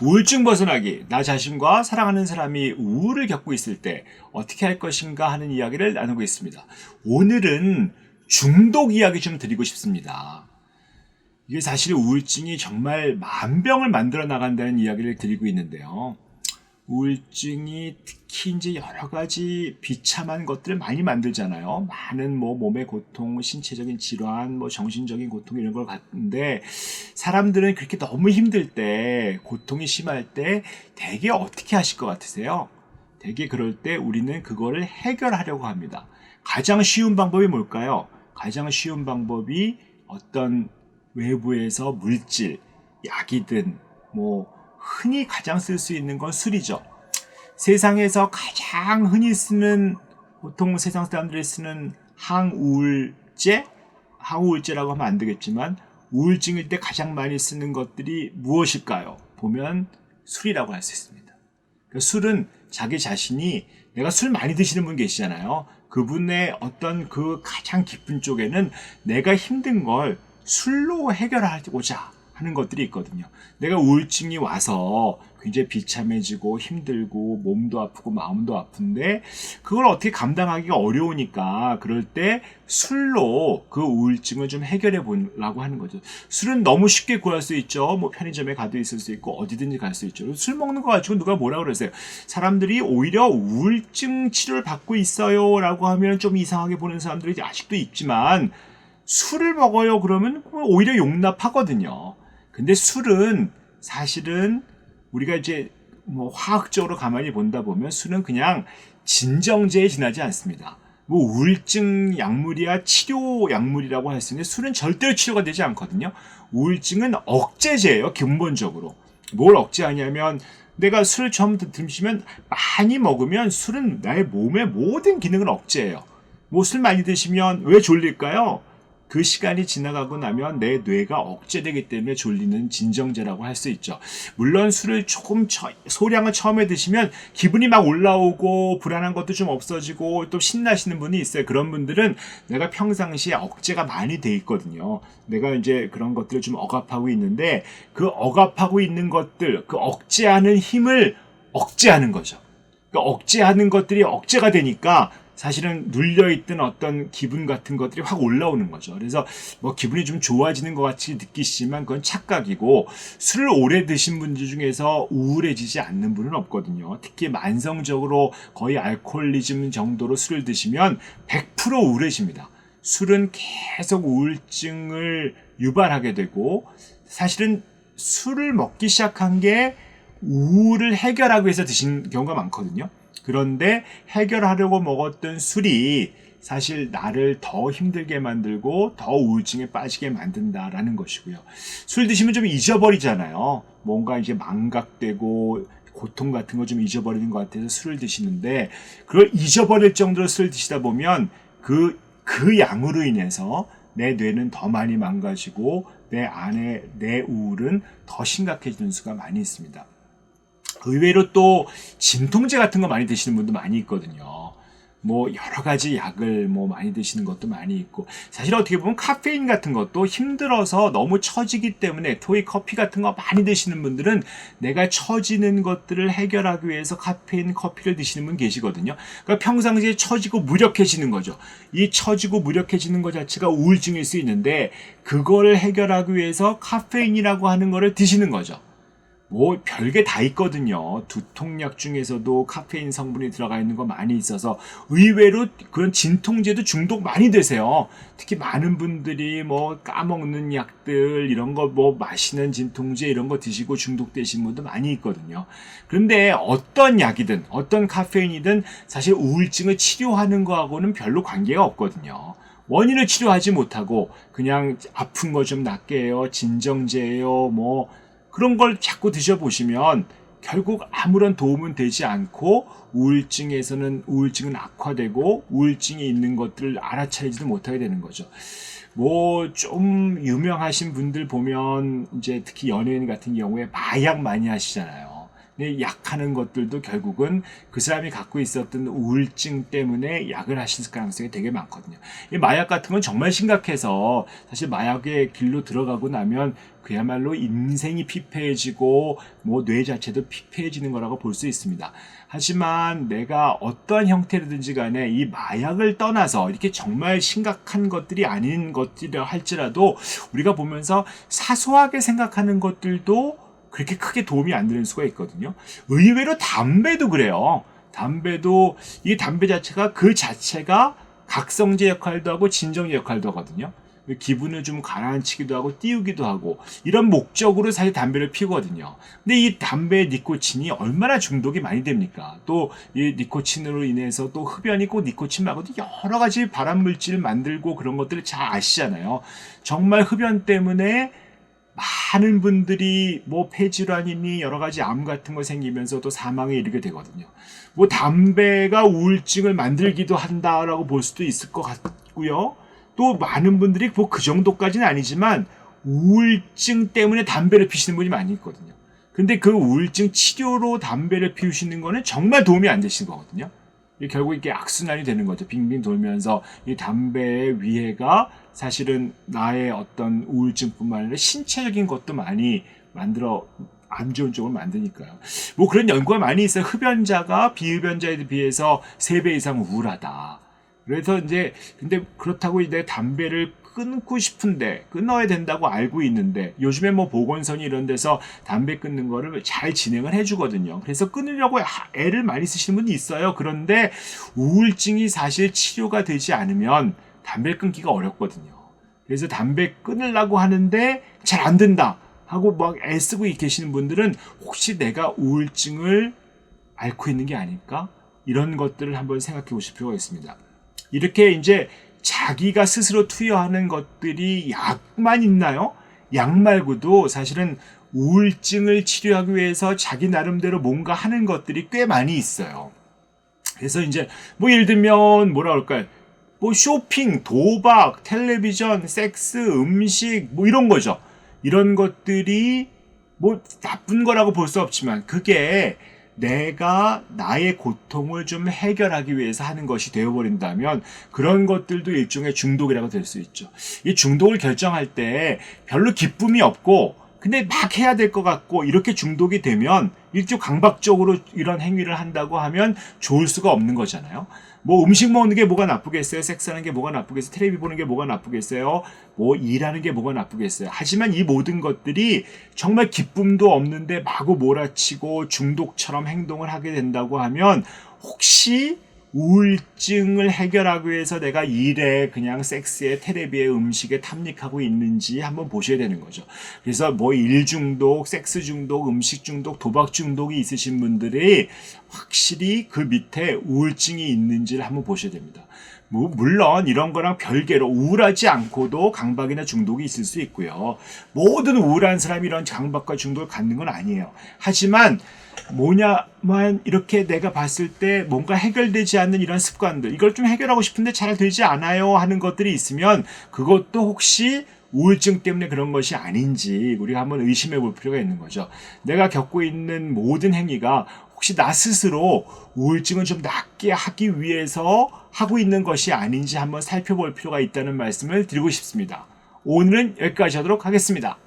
우울증 벗어나기, 나 자신과 사랑하는 사람이 우울을 겪고 있을 때 어떻게 할 것인가 하는 이야기를 나누고 있습니다. 오늘은 중독 이야기 좀 드리고 싶습니다. 이게 사실 우울증이 정말 만병을 만들어 나간다는 이야기를 드리고 있는데요. 우울증이 특히 이제 여러 가지 비참한 것들을 많이 만들잖아요. 많은 몸의 고통, 신체적인 질환, 정신적인 고통 이런 걸 갖는데 사람들은 그렇게 너무 힘들 때, 고통이 심할 때 되게 어떻게 하실 것 같으세요? 되게 그럴 때 우리는 그거를 해결하려고 합니다. 가장 쉬운 방법이 뭘까요? 가장 쉬운 방법이 어떤 외부에서 물질, 약이든 흔히 가장 쓸 수 있는 건 술이죠. 세상에서 가장 흔히 쓰는, 보통 세상 사람들이 쓰는 항우울제라고 하면 안 되겠지만 우울증일 때 가장 많이 쓰는 것들이 무엇일까요? 보면 술이라고 할 수 있습니다. 그러니까 술은 자기 자신이, 내가 술 많이 드시는 분 계시잖아요. 그분의 어떤 그 가장 깊은 쪽에는 내가 힘든 걸 술로 해결하고자 하는 것들이 있거든요. 내가 우울증이 와서 굉장히 비참해지고 힘들고 몸도 아프고 마음도 아픈데 그걸 어떻게 감당하기가 어려우니까 그럴 때 술로 그 우울증을 좀 해결해 보려고 하는 거죠. 술은 너무 쉽게 구할 수 있죠. 편의점에 가도 있을 수 있고 어디든지 갈 수 있죠. 술 먹는 거 가지고 누가 뭐라 그러세요? 사람들이 오히려 우울증 치료를 받고 있어요 라고 하면 좀 이상하게 보는 사람들이 아직도 있지만 술을 먹어요 그러면 오히려 용납하거든요. 근데 술은 사실은 우리가 이제 화학적으로 가만히 본다 보면 술은 그냥 진정제에 지나지 않습니다. 우울증 약물이야 치료 약물이라고 할 수 있는데 술은 절대로 치료가 되지 않거든요. 우울증은 억제제예요, 근본적으로. 뭘 억제하냐면 내가 술 처음 드시면 많이 먹으면 술은 나의 몸의 모든 기능을 억제해요. 술 많이 드시면 왜 졸릴까요? 그 시간이 지나가고 나면 내 뇌가 억제되기 때문에 졸리는 진정제라고 할 수 있죠. 물론 술을 조금 소량을 처음에 드시면 기분이 막 올라오고 불안한 것도 좀 없어지고 또 신나시는 분이 있어요. 그런 분들은 내가 평상시에 억제가 많이 돼 있거든요. 내가 이제 그런 것들을 좀 억압하고 있는데 그 억압하고 있는 것들, 그 억제하는 힘을 억제하는 거죠. 그러니까 억제하는 것들이 억제가 되니까 사실은 눌려있던 어떤 기분 같은 것들이 확 올라오는 거죠. 그래서 기분이 좀 좋아지는 것 같이 느끼시지만 그건 착각이고 술을 오래 드신 분들 중에서 우울해지지 않는 분은 없거든요. 특히 만성적으로 거의 알코올리즘 정도로 술을 드시면 100% 우울해집니다. 술은 계속 우울증을 유발하게 되고 사실은 술을 먹기 시작한 게 우울을 해결하기 위해서 드신 경우가 많거든요. 그런데 해결하려고 먹었던 술이 사실 나를 더 힘들게 만들고 더 우울증에 빠지게 만든다라는 것이고요. 술 드시면 좀 잊어버리잖아요. 뭔가 이제 망각되고 고통 같은 거 좀 잊어버리는 것 같아서 술을 드시는데 그걸 잊어버릴 정도로 술을 드시다 보면 그 양으로 인해서 내 뇌는 더 많이 망가지고 내 우울은 더 심각해지는 수가 많이 있습니다. 의외로 또 진통제 같은 거 많이 드시는 분도 많이 있거든요. 여러 가지 약을 많이 드시는 것도 많이 있고 사실 어떻게 보면 카페인 같은 것도 힘들어서 너무 처지기 때문에 토이 커피 같은 거 많이 드시는 분들은 내가 처지는 것들을 해결하기 위해서 카페인 커피를 드시는 분 계시거든요. 그러니까 평상시에 처지고 무력해지는 거죠. 이 처지고 무력해지는 것 자체가 우울증일 수 있는데 그거를 해결하기 위해서 카페인이라고 하는 거를 드시는 거죠. 별게 다 있거든요. 두통약 중에서도 카페인 성분이 들어가 있는 거 많이 있어서 의외로 그런 진통제도 중독 많이 되세요. 특히 많은 분들이 까먹는 약들 이런 거 마시는 진통제 이런 거 드시고 중독되신 분도 많이 있거든요. 그런데 어떤 약이든 어떤 카페인이든 사실 우울증을 치료하는 거하고는 별로 관계가 없거든요. 원인을 치료하지 못하고 그냥 아픈 거 좀 낫게 해요. 진정제예요. 그런 걸 자꾸 드셔보시면 결국 아무런 도움은 되지 않고 우울증은 악화되고 우울증이 있는 것들을 알아차리지도 못하게 되는 거죠. 좀 유명하신 분들 보면 이제 특히 연예인 같은 경우에 마약 많이 하시잖아요. 약하는 것들도 결국은 그 사람이 갖고 있었던 우울증 때문에 약을 하실 가능성이 되게 많거든요. 이 마약 같은 건 정말 심각해서 사실 마약의 길로 들어가고 나면 그야말로 인생이 피폐해지고 뭐 뇌 자체도 피폐해지는 거라고 볼 수 있습니다. 하지만 내가 어떠한 형태로든지 간에 이 마약을 떠나서 이렇게 정말 심각한 것들이 아닌 것들이라 할지라도 우리가 보면서 사소하게 생각하는 것들도 그렇게 크게 도움이 안 되는 수가 있거든요. 의외로 담배도 그래요. 담배도 이 담배 자체가 그 자체가 각성제 역할도 하고 진정제 역할도 하거든요. 기분을 좀 가라앉히기도 하고 띄우기도 하고 이런 목적으로 사실 담배를 피우거든요. 근데 이 담배의 니코틴이 얼마나 중독이 많이 됩니까? 또 이 니코틴으로 인해서 또 흡연이 꼭 니코틴 말고도 여러 가지 발암 물질을 만들고 그런 것들을 잘 아시잖아요. 정말 흡연 때문에 많은 분들이 뭐 폐질환이니 여러 가지 암 같은 거 생기면서 또 사망에 이르게 되거든요. 뭐 담배가 우울증을 만들기도 한다라고 볼 수도 있을 것 같고요. 또 많은 분들이 뭐 그 정도까지는 아니지만 우울증 때문에 담배를 피시는 분이 많이 있거든요. 근데 그 우울증 치료로 담배를 피우시는 거는 정말 도움이 안 되시는 거거든요. 결국 이게 악순환이 되는 거죠. 빙빙 돌면서 이 담배의 위해가 사실은 나의 어떤 우울증뿐만 아니라 신체적인 것도 많이 만들어 안 좋은 쪽으로 만드니까요. 뭐 그런 연구가 많이 있어요. 흡연자가 비흡연자에 비해서 3배 이상 우울하다. 그래서 이제 근데 그렇다고 이제 담배를 끊고 싶은데 끊어야 된다고 알고 있는데 요즘에 뭐 보건소니 이런 데서 담배 끊는 거를 잘 진행을 해주거든요. 그래서 끊으려고 애를 많이 쓰시는 분이 있어요. 그런데 우울증이 사실 치료가 되지 않으면 담배를 끊기가 어렵거든요. 그래서 담배 끊으려고 하는데 잘 안 된다 하고 막 애쓰고 계시는 분들은 혹시 내가 우울증을 앓고 있는 게 아닐까? 이런 것들을 한번 생각해 보실 필요가 있습니다. 이렇게 이제 자기가 스스로 투여하는 것들이 약만 있나요? 약 말고도 사실은 우울증을 치료하기 위해서 자기 나름대로 뭔가 하는 것들이 꽤 많이 있어요. 그래서 이제 뭐 예를 들면 뭐라 그럴까요? 뭐 쇼핑, 도박, 텔레비전, 섹스, 음식 뭐 이런 거죠. 이런 것들이 뭐 나쁜 거라고 볼 수 없지만 그게 내가 나의 고통을 좀 해결하기 위해서 하는 것이 되어버린다면 그런 것들도 일종의 중독이라고 될 수 있죠. 이 중독을 결정할 때 별로 기쁨이 없고 근데 막 해야 될 것 같고 이렇게 중독이 되면 일종 강박적으로 이런 행위를 한다고 하면 좋을 수가 없는 거잖아요. 뭐 음식 먹는 게 뭐가 나쁘겠어요? 섹스하는 게 뭐가 나쁘겠어요? 텔레비 보는 게 뭐가 나쁘겠어요? 뭐 일하는 게 뭐가 나쁘겠어요? 하지만 이 모든 것들이 정말 기쁨도 없는데 마구 몰아치고 중독처럼 행동을 하게 된다고 하면 혹시 우울증을 해결하기 위해서 내가 일에 그냥 섹스에 텔레비에 음식에 탐닉하고 있는지 한번 보셔야 되는 거죠. 그래서 뭐 일 중독, 섹스 중독, 음식 중독, 도박 중독이 있으신 분들이 확실히 그 밑에 우울증이 있는지를 한번 보셔야 됩니다. 뭐 물론 이런 거랑 별개로 우울하지 않고도 강박이나 중독이 있을 수 있고요. 모든 우울한 사람이 이런 강박과 중독을 갖는 건 아니에요. 하지만 뭐냐만 이렇게 내가 봤을 때 뭔가 해결되지 않는 이런 습관들 이걸 좀 해결하고 싶은데 잘 되지 않아요 하는 것들이 있으면 그것도 혹시 우울증 때문에 그런 것이 아닌지 우리가 한번 의심해 볼 필요가 있는 거죠. 내가 겪고 있는 모든 행위가 혹시 나 스스로 우울증을 좀 낫게 하기 위해서 하고 있는 것이 아닌지 한번 살펴볼 필요가 있다는 말씀을 드리고 싶습니다. 오늘은 여기까지 하도록 하겠습니다.